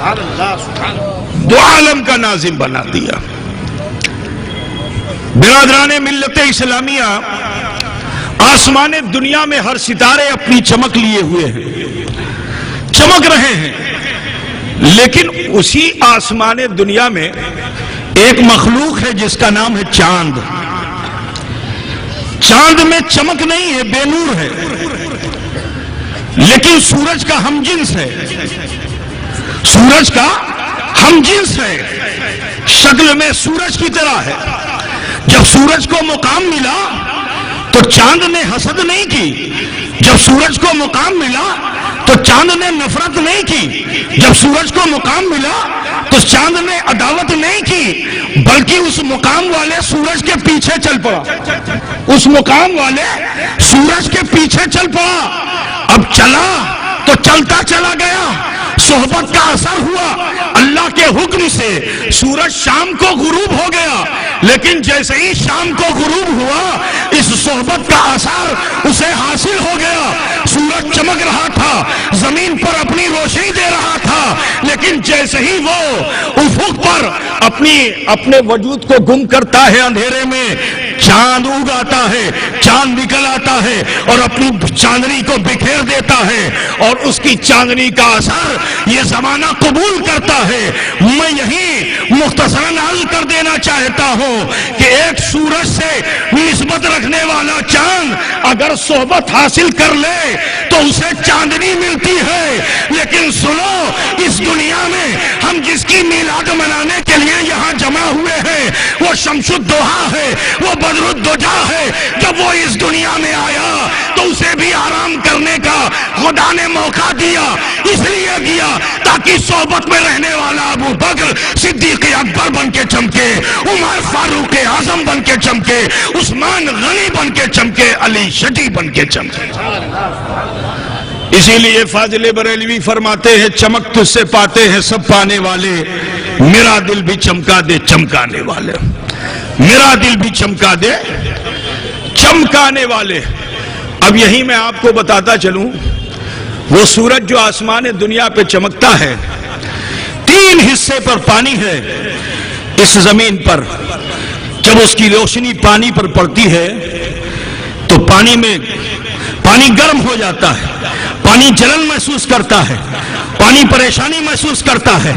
دو عالم کا ناظم بنا دیا۔ برادران ملت اسلامیہ، آسمان دنیا میں ہر ستارے اپنی چمک لیے ہوئے ہیں، چمک رہے ہیں، لیکن اسی آسمان دنیا میں ایک مخلوق ہے جس کا نام ہے چاند۔ چاند میں چمک نہیں ہے، بے نور ہے، لیکن سورج کا ہم جنس ہے، سورج کا ہم جنس ہے، شکل میں سورج کی طرح ہے۔ جب سورج کو مقام ملا تو چاند نے حسد نہیں کی، جب سورج کو مقام ملا تو چاند نے نفرت نہیں کی، جب سورج کو مقام ملا تو چاند نے عداوت نہیں کی، بلکہ اس مقام والے سورج کے پیچھے چل پڑا، اس مقام والے سورج کے پیچھے چل پڑا۔ اب چلا تو چلتا چلا گیا، صحبت کا اثر ہوا، اللہ کے حکم سے سورج شام کو غروب ہو گیا، لیکن جیسے ہی شام کو غروب ہوا اس صحبت کا اثر اسے حاصل ہو گیا۔ سورج چمک رہا تھا، زمین پر اپنی روشنی دے رہا تھا، لیکن جیسے ہی وہ افق پر اپنے وجود کو گم کرتا ہے اندھیرے میں، چاند اگ آتا ہے، چاند نکل آتا ہے اور اپنی چاندنی کو بکھیر دیتا ہے، اور اس کی چاندنی کا اثر یہ زمانہ قبول کرتا ہے۔ میں یہی مختصراً عرض کر دینا چاہتا ہوں کہ ایک سورج سے نسبت رکھنے والا چاند اگر صحبت حاصل کر لے تو اسے چاندنی ملتی ہے، لیکن سنو، اس دنیا میں ہم جس کی میلاد منانے کے لیے یہاں جمع ہوئے ہیں وہ شمس الضحیٰ ہے، وہ بدر الدجا ہے۔ جب وہ اس دنیا میں آیا تو اسے بھی آرام کرنے کا خدا نے موقع دیا، اس لیے دیا تاکہ صحبت میں رہنے والا ابو بکر صدیق اکبر بن کے چمکے، عمر فاروق اعظم بن کے چمکے، عثمان غنی بن کے چمکے، علی شجی بن کے چمکے۔ اسی لیے فاضل بریلوی فرماتے ہیں، چمک تجھ سے پاتے ہیں سب پانے والے، میرا دل بھی چمکا دے چمکانے والے، میرا دل بھی چمکا دے چمکانے والے۔ اب یہی میں آپ کو بتاتا چلوں، وہ سورج جو آسمان دنیا پہ چمکتا ہے، 3 حصے پر پانی ہے اس زمین پر۔ جب اس کی روشنی پانی پر پڑتی ہے تو پانی گرم ہو جاتا ہے، پانی جلن محسوس کرتا ہے، پانی پریشانی محسوس کرتا ہے،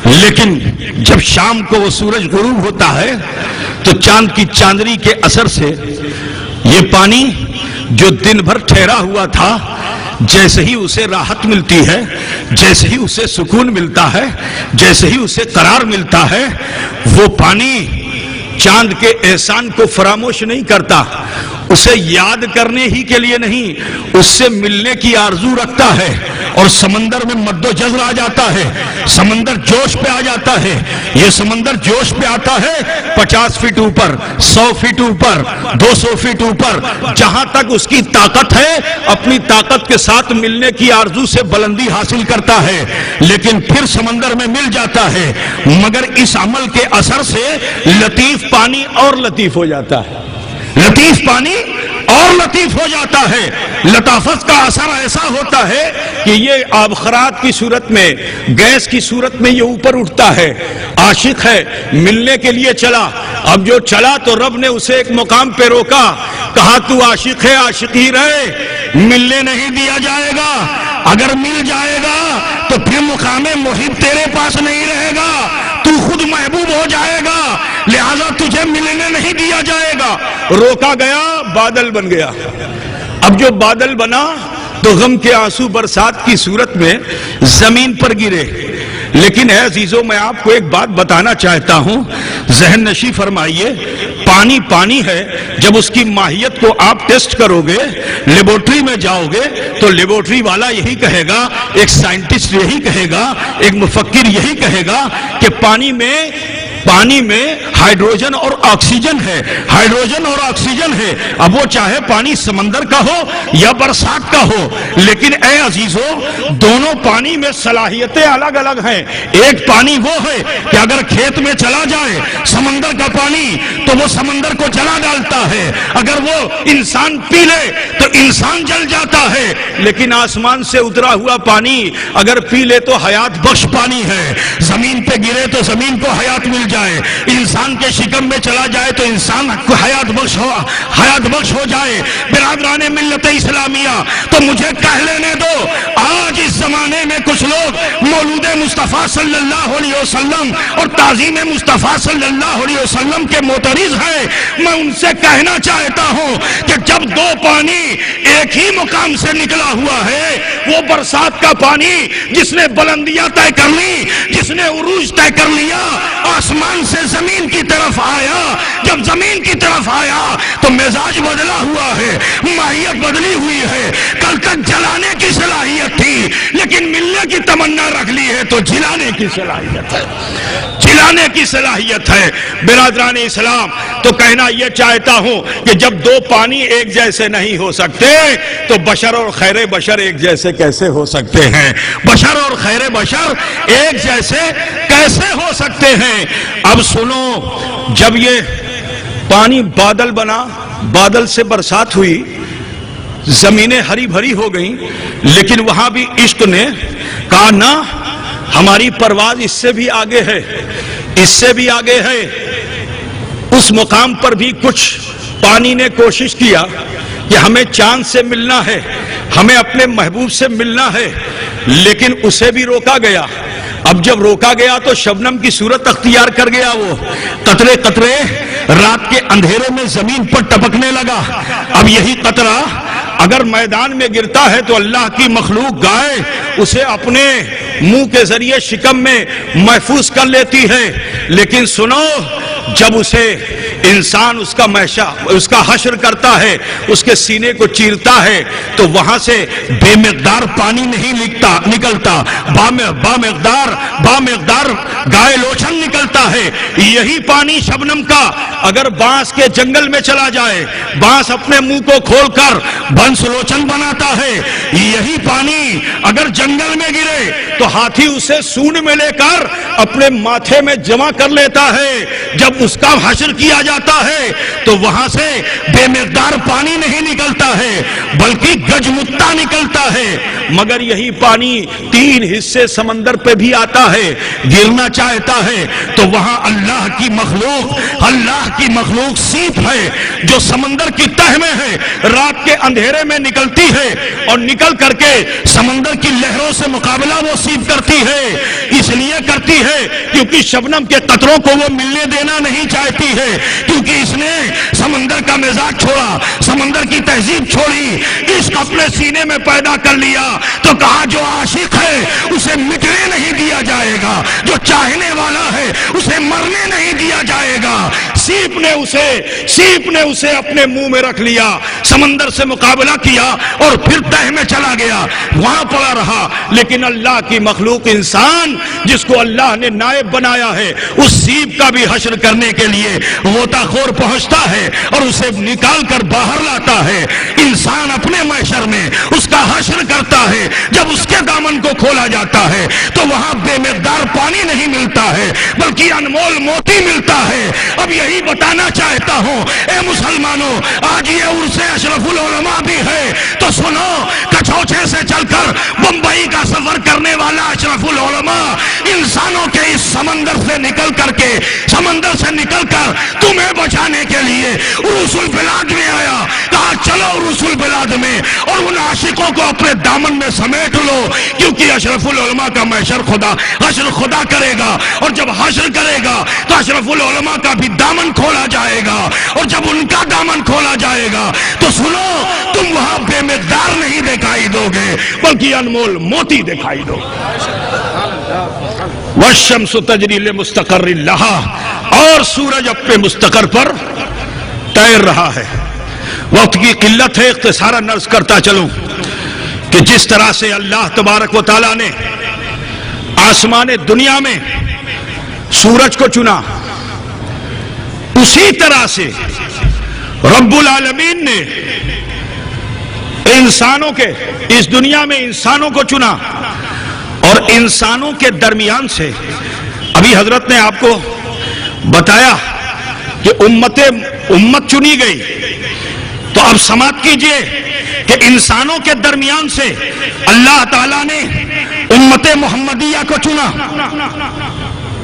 لیکن جب شام کو وہ سورج غروب ہوتا ہے تو چاند کی چاندنی کے اثر سے یہ پانی جو دن بھر ٹھہرا ہوا تھا، جیسے ہی اسے راحت ملتی ہے، جیسے ہی اسے سکون ملتا ہے، جیسے ہی اسے قرار ملتا ہے، وہ پانی چاند کے احسان کو فراموش نہیں کرتا، اسے یاد کرنے ہی کے لیے نہیں، اس سے ملنے کی آرزو رکھتا ہے، اور سمندر میں مد و جزر آ جاتا ہے، سمندر جوش پہ آ جاتا ہے۔ یہ سمندر جوش پہ آتا ہے 50 فٹ اوپر، 100 فٹ اوپر، 200 فٹ اوپر، جہاں تک اس کی طاقت ہے اپنی طاقت کے ساتھ ملنے کی آرزو سے بلندی حاصل کرتا ہے، لیکن پھر سمندر میں مل جاتا ہے، مگر اس عمل کے اثر سے لطیف پانی اور لطیف ہو جاتا ہے، لطیف پانی اور لطیف ہو جاتا ہے۔ لطافت کا اثر ایسا ہوتا ہے کہ یہ آبخرات کی صورت میں، گیس کی صورت میں یہ اوپر اٹھتا ہے۔ عاشق ہے، ملنے کے لیے چلا، اب جو چلا تو رب نے اسے ایک مقام پہ روکا، کہا تو عاشق ہے، عاشق ہی رہے، ملنے نہیں دیا جائے گا، اگر مل جائے گا تو پھر مقام محب تیرے پاس نہیں رہے گا، تو خود محبوب ہو جائے گا، لہذا تجھے ملنے نہیں دیا جائے گا۔ روکا گیا، بادل بن گیا۔ اب جو بادل بنا تو غم کے آنسو برسات کی صورت میں زمین پر گرے، لیکن اے عزیزو میں آپ کو ایک بات بتانا چاہتا ہوں، ذہن نشی فرمائیے، پانی پانی ہے، جب اس کی ماہیت کو آپ ٹیسٹ کرو گے، لیبورٹری میں جاؤ گے تو لیبورٹری والا یہی کہے گا، ایک سائنٹسٹ یہی کہے گا، ایک مفکر یہی کہے گا کہ پانی میں پانی میں ہائیڈروجن اور آکسیجن ہے، ہائیڈروجن اور آکسیجن ہے. اب وہ چاہے پانی سمندر کا ہو یا برسات کا ہو، لیکن اے عزیزو دونوں پانی میں صلاحیتیں الگ الگ ہیں. ایک پانی وہ ہے کہ اگر کھیت میں چلا جائے سمندر کا پانی تو وہ سمندر کو جلا ڈالتا ہے، اگر وہ انسان پی لے تو انسان جل جاتا ہے. لیکن آسمان سے اترا ہوا پانی اگر پی لے تو حیات بخش پانی ہے. زمین پہ گرے تو زمین کو حیات مل جائے، انسان کے شکم میں چلا جائے تو انسان کو حیات بخش ہو جائے. برادران ملت اسلامیہ، تو مجھے کہہ لینے دو، آج اس زمانے میں کچھ لوگ مولود مصطفیٰ صلی اللہ علیہ وسلم اور تعظیم مصطفیٰ صلی اللہ علیہ وسلم کے معترض ہیں. میں ان سے کہنا چاہتا ہوں کہ جب دو پانی ایک ہی مقام سے نکلا ہوا ہے، وہ برسات کا پانی جس نے بلندیاں طے کر لی، جس نے عروج طے کر لیا، آسمان سے زمین کی طرف آیا. جب زمین کی طرف آیا تو مزاج بدلا ہوا ہے، ماہیت بدلی ہوئی ہے. کل تک جلانے کی صلاحیت تھی لیکن ملنے کی تمنا رکھ لی ہے تو جلانے کی صلاحیت ہے، جلانے کی صلاحیت ہے. برادران اسلام، تو کہنا یہ چاہتا ہوں کہ جب دو پانی ایک جیسے نہیں ہو سکتے تو بشر اور خیر بشر ایک جیسے کیسے ہو سکتے ہیں؟ بشر اور خیر بشر ایک جیسے کیسے ہو سکتے ہیں؟ اب سنو، جب یہ پانی بادل بنا، بادل سے برسات ہوئی، زمینیں ہری بھری ہو گئیں، لیکن وہاں بھی عشق نے کہا نہ، ہماری پرواز اس سے بھی آگے ہے، اس سے بھی آگے ہے. اس مقام پر بھی کچھ پانی نے کوشش کیا کہ ہمیں چاند سے ملنا ہے، ہمیں اپنے محبوب سے ملنا ہے، لیکن اسے بھی روکا گیا. اب جب روکا گیا تو شبنم کی صورت اختیار کر گیا. وہ قطرے قطرے رات کے اندھیرے میں زمین پر ٹپکنے لگا. اب یہی قطرہ اگر میدان میں گرتا ہے تو اللہ کی مخلوق گائے اسے اپنے منہ کے ذریعے شکم میں محفوظ کر لیتی ہے. لیکن سنو، جب اسے انسان اس کا حشر کرتا ہے، اس کے سینے کو چیرتا ہے تو وہاں سے بے مقدار پانی نہیں نکلتا، با مقدار گائے لوچن نکلتا ہے. یہی پانی شبنم کا اگر بانس کے جنگل میں چلا جائے، بانس اپنے منہ کو کھول کر بنس لوچن بناتا ہے. یہی پانی اگر جنگل میں گرے تو ہاتھی اسے سونڈ میں لے کر اپنے ماتھے میں جمع کر لیتا ہے. جب اس کا حشر کیا جاتا ہے تو وہاں سے بے مقدار پانی نہیں نکلتا ہے بلکہ گجمتا نکلتا ہے. مگر یہی پانی 3 حصے سمندر پہ بھی آتا ہے، گرنا چاہتا ہے تو وہاں اللہ کی مخلوق سیپ ہے جو سمندر کی تہ میں ہے، رات کے اندھیرے میں نکلتی ہے اور نکل کر کے سمندر کی لہروں سے مقابلہ وہ سیپ کرتی ہے. اس لیے کرتی ہے کیونکہ شبنم کے قطروں کو وہ ملنے دینا نہیں چاہتی ہے، کیونکہ اس نے سمندر کا مزاج چھوڑا، سمندر کی تہذیب چھوڑی، عشق اپنے سینے میں پیدا کر لیا. تو کہا جو عاشق ہے اسے مٹنے نہیں دیا جائے گا، جو چاہنے والا ہے اسے مرنے نہیں دیا جائے گا. سیپ نے اسے اپنے منہ میں رکھ لیا، سمندر سے مقابلہ کیا اور پھر تہ میں چلا گیا، وہاں پڑا رہا. لیکن اللہ کی مخلوق انسان جس کو اللہ نے نائب بنایا ہے، اس سیپ کا بھی حشر کرنے کے لیے غوطہ خور پہنچتا ہے اور اسے نکال کر باہر لاتا ہے. انسان اپنے محشر میں اس کا حشر کرتا ہے. جب اس کے دامن کو کھولا جاتا ہے تو وہاں بے مقدار پانی نہیں ملتا ہے بلکہ انمول موتی ملتا ہے. اب یہی بتانا چاہتا ہوں اے مسلمانوں، آج یہ عرص اشرف العلماء بھی ہے تو سنو، کچھوچے سے چل کر بمبئی کا سفر کرنے والا اشرف العلماء انسانوں کے اس سمندر سے نکل کر تمہیں بچانے کے لیے عروس البلاد میں آیا. کہا چلو عروس البلاد میں اور ان عاشقوں کو اپنے دامن میں سمیٹ لو، کیونکہ اشرف العلماء کا محشر حشر خدا کرے گا، اور جب حشر کرے گا تو اشرف العلماء کا بھی دامن کھولا جائے گا، اور جب ان کا دامن کھولا جائے گا تو سنو، تم وہاں بے مقدار نہیں دکھائی دو گے بلکہ انمول موتی دکھائی دو. والشمس تجری لمستقر لها، اور سورج اپنے مستقر پر تیر رہا ہے. وقت کی قلت ہے، اختصاراً عرض کرتا چلوں کہ جس طرح سے اللہ تبارک و تعالیٰ نے آسمان دنیا میں سورج کو چنا، اسی طرح سے رب العالمین نے انسانوں کے اس دنیا میں انسانوں کو چنا، اور انسانوں کے درمیان سے ابھی حضرت نے آپ کو بتایا کہ امت چنی گئی، تو اب سماعت کیجئے کہ انسانوں کے درمیان سے اللہ تعالیٰ نے امت محمدیہ کو چنا،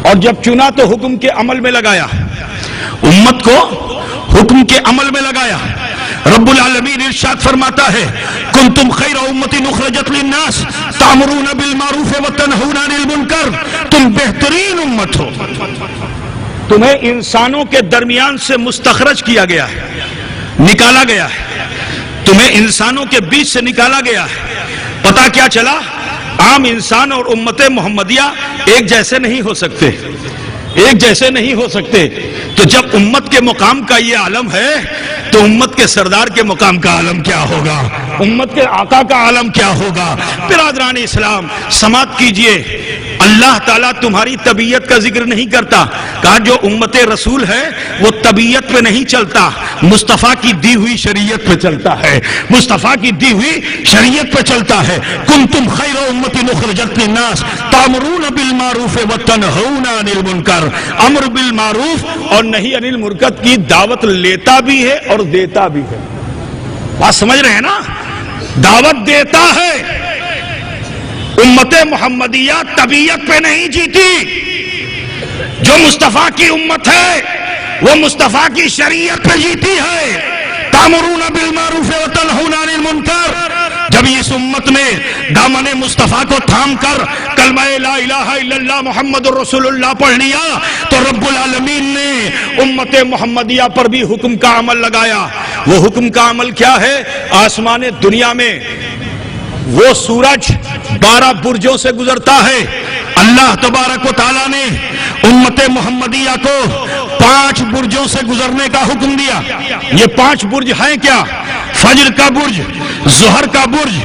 اور جب چنا تو حکم کے عمل میں لگایا، امت کو حکم کے عمل میں لگایا۔ رب العالمین ارشاد فرماتا ہے کنتم خیر امت اخرجت للناس تأمرون بالمعروف وتنہون عن المنکر، تم بہترین امت ہو، تمہیں انسانوں کے درمیان سے مستخرج کیا گیا ہے، نکالا گیا ہے، تمہیں انسانوں کے بیچ سے نکالا گیا ہے۔ پتہ کیا چلا؟ عام انسان اور امت محمدیہ ایک جیسے نہیں ہو سکتے، ایک جیسے نہیں ہو سکتے۔ تو جب امت کے مقام کا یہ عالم ہے تو امت کے سردار کے مقام کا عالم کیا ہوگا، امت کے آقا کا عالم کیا ہوگا؟ برادران اسلام سماعت کیجئے، اللہ تعالیٰ تمہاری طبیعت کا ذکر نہیں کرتا، کہا جو امت رسول ہے وہ طبیعت پہ نہیں چلتا، مصطفیٰ کی دی ہوئی شریعت پہ چلتا ہے، مصطفیٰ کی دی ہوئی شریعت پہ چلتا ہے۔ کنتم خیر امت اخرجت للناس تأمرون بالمعروف وتنہون عن المنکر، امر بالمعروف اور نہی عن المنکر کی دعوت لیتا بھی ہے اور دیتا بھی ہے۔ بات سمجھ رہے ہیں نا؟ دعوت دیتا ہے۔ امت محمدیہ طبیعت پہ نہیں جیتی، جو مصطفیٰ کی امت ہے وہ مصطفیٰ کی شریعت پہ جیتی ہے۔ تأمرون بالمعروف وتنہون عن المنکر، جب اس امت نے دامن مصطفیٰ کو تھام کر کلمہ لا الہ الا اللہ محمد الرسول اللہ پڑھ لیا تو رب العالمین نے امت محمدیہ پر بھی حکم کا عمل لگایا۔ وہ حکم کا عمل کیا ہے؟ آسمان دنیا میں وہ سورج 12 برجوں سے گزرتا ہے، اللہ تبارک و تعالیٰ نے امت محمدیہ کو 5 برجوں سے گزرنے کا حکم دیا۔ یہ 5 برج ہیں کیا؟ فجر کا برج، ظہر کا برج،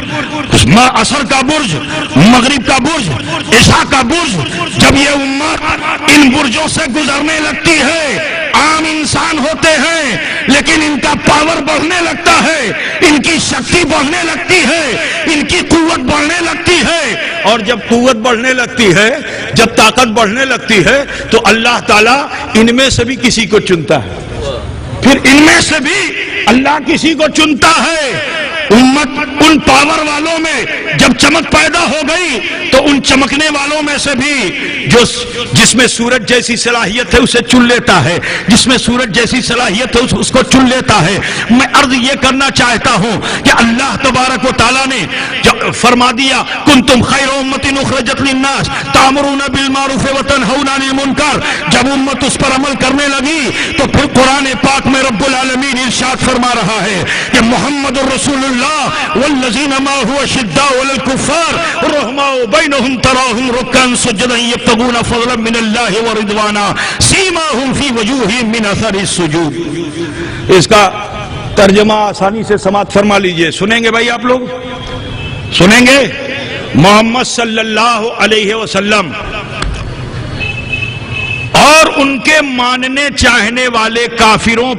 عصر کا برج، مغرب کا برج، عشاء کا برج۔ جب یہ امت ان برجوں سے گزرنے لگتی ہے، عام انسان ہوتے ہیں لیکن ان کا پاور بڑھنے لگتا ہے، ان کی شکتی بڑھنے لگتی ہے، ان کی قوت بڑھنے لگتی ہے، اور جب قوت بڑھنے لگتی ہے، جب طاقت بڑھنے لگتی ہے تو اللہ تعالیٰ ان میں سے بھی کسی کو چنتا ہے، پھر ان میں سے بھی اللہ کسی کو چنتا ہے۔ امت ان پاور والوں میں جب چمک پیدا ہو گئی تو ان چمکنے والوں میں سے بھی جس میں سورج جیسی صلاحیت ہے اسے چن لیتا ہے، جس میں سورج جیسی صلاحیت ہے اس کو چن لیتا ہے۔ میں عرض یہ کرنا چاہتا ہوں کہ اللہ تبارک و تعالیٰ نے فرما دیا کنتم خیر امت اخرجت للناس تأمرون بالمعروف وتنہون عن المنکر، جب امت اس پر عمل کرنے لگی تو پھر قرآن پاک میں رب العالمین ارشاد فرما رہا ہے کہ محمد الرسول اللہ والذین معه اشداء علی الکفار رحماء بینہم تراہم رکعا سجدا یبتغون فضلا من اللہ ورضوانا سیماہم فی وجوہہم من اثر السجود۔ اس کا ترجمہ آسانی سے سماعت فرما لیجئے، سنیں گے بھائی آپ لوگ؟ سنیں گے؟ محمد صلی اللہ علیہ وسلم اور ان کے ماننے چاہنے والے کافروں